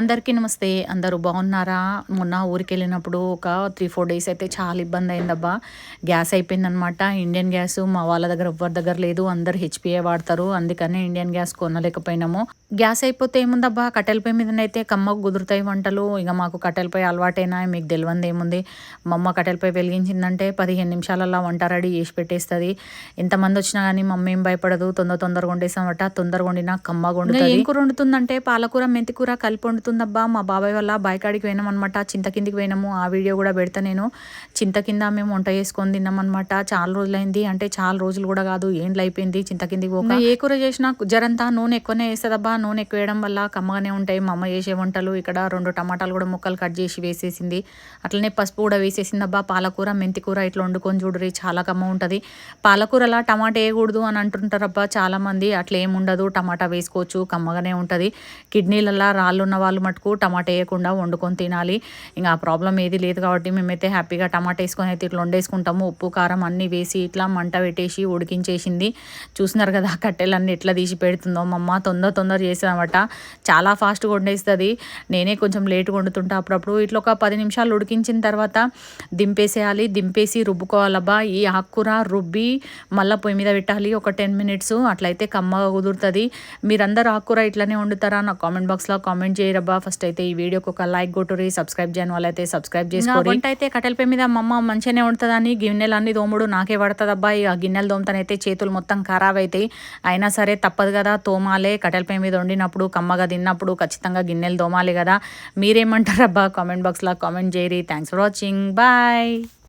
అందరికీ నమస్తే. అందరూ బాగున్నారా? మొన్న ఊరికెళ్ళినప్పుడు ఒక 3, 4 డేస్ అయితే చాలా ఇబ్బందయిందబ్బా! గ్యాస్ అయిపోయిందనమాట. ఇండియన్ గ్యాస్ మా వాళ్ళ దగ్గర ఎవ్వరి దగ్గర లేదు. అందరూ హెచ్‌పీయే వాడతారు. అందుకనే ఇండియన్ గ్యాస్ కొనలేకపోయినాము. గ్యాస్ అయిపోతే ఏముందబ్బా! కట్టెల పొయ్యి మీదనైతే కమ్మగా కుదురుతాయి వంటలు. ఇక మాకు కట్టెల పొయ్యి అలవాటేనా మీకు తెలవందేముంది. మా అమ్మ కట్టెల పొయ్యి వెలిగించిందంటే 15 నిమిషాలల్లో వంట రెడీ చేసి పెట్టేస్తది. ఎంతమందొచ్చినా గానీ మా అమ్మ ఏం భయపడదు. తొందరగా వండేసామట. తొందరగా వండినా కమ్మగా వండుతది. ఏం కూర వండుతుందంటే పాలకూర, మెంతి కూర కలిపి వండుతుందబ్బా! మా బాబాయ్ వాళ్ళ బాయికాడికి పోయినామనమాట. చింత కిందికి పోయినాము. ఆ వీడియో కూడా పెడతా నేను. చింత కింద మేము వంట చేసుకొని తిన్నామనమాట. చాలా రోజులైంది. అంటే చాలా రోజులు కూడా కాదు, ఏండ్లు అయిపోయింది చింత కిందికి పోక. ఏ కూర చేసినా జరంతా నూనె ఎక్కువనే వేస్తదబ్బా. నూనె ఎక్కువ వేయడం వల్ల కమ్మగానే ఉంటాయి మా అమ్మ చేసే వంటలు. ఇక్కడ 2 టమాటాలు కూడా ముక్కలు కట్ చేసి వేసేసింది. అట్లనే పసుపు కూడా వేసేసిందబ్బా. పాలకూర, మెంతి కూర ఇట్లా వండుకొని చూడుర్రి, చాలా కమ్మ ఉంటుంది. పాలకూరలా టమాటా వేయకూడదు అని అంటుంటారబ్బా చాలామంది. అట్లా ఏముండదు, టమాటా వేసుకోవచ్చు, కమ్మగానే ఉంటుంది. కిడ్నీలలా రాళ్ళు ఉన్న వాళ్ళు మటుకు టమాటా వేయకుండా వండుకొని తినాలి. ఇంకా ఆ ప్రాబ్లం ఏది లేదు కాబట్టి మేమైతే హ్యాపీగా టమాటా వేసుకొని అయితే ఇట్లా వండేసుకుంటాము. ఉప్పు కారం అన్నీ వేసి ఇట్లా మంట పెట్టేసి ఉడికించేసింది. చూస్తున్నారు కదా కట్టెలన్నీ ఎట్లా తీసి పెడుతుందో మా అమ్మ. తొందర చేసేదన్నమాట. చాలా ఫాస్ట్గా వండేస్తుంది. నేనే కొంచెం లేట్గా వండుతుంటా అప్పుడప్పుడు. ఇట్లా ఒక 10 నిమిషాలు ఉడికించిన తర్వాత దింపేసేయాలి. దింపేసి రుబ్బుకోవాలబ్బా. ఈ ఆకుకూర రుబ్బి మళ్ళీ పొయ్యి మీద పెట్టాలి ఒక 10 మినిట్స్. అట్లయితే కమ్మగా కుదురుతుంది. మీరందరూ ఆకుకూర ఇట్లనే వండుతారా? నాకు కామెంట్ బాక్స్లో కామెంట్ చేయరబ్బా. ఫస్ట్ అయితే ఈ వీడియోకి ఒక లైక్ కొట్టుర్రి. సబ్స్క్రైబ్ చేయని వాళ్ళైతే సబ్స్క్రైబ్ చేసుకోండి. వంట అయితే కట్టెల పొయ్యి మీద మా అమ్మ మంచిగానే వండుతుందని గిన్నెలన్నీ తోముడు నాకే పడుతుందబ్బా. ఇక గిన్నెలు తోముతానైతే చేతులు మొత్తం ఖరాబ్ అవుతాయి. అయినా సరే తప్పదు కదా, తోమాలే. కట్టెల పొయ్యి మీద వండినప్పుడు కమ్మగా తిన్నప్పుడు ఖచ్చితంగా గిన్నెలు తోమాలి కదా. మీరేమంటారబ్బా? కామెంట్ బాక్స్లో కామెంట్ చేయరి. Thanks for watching. బాయ్.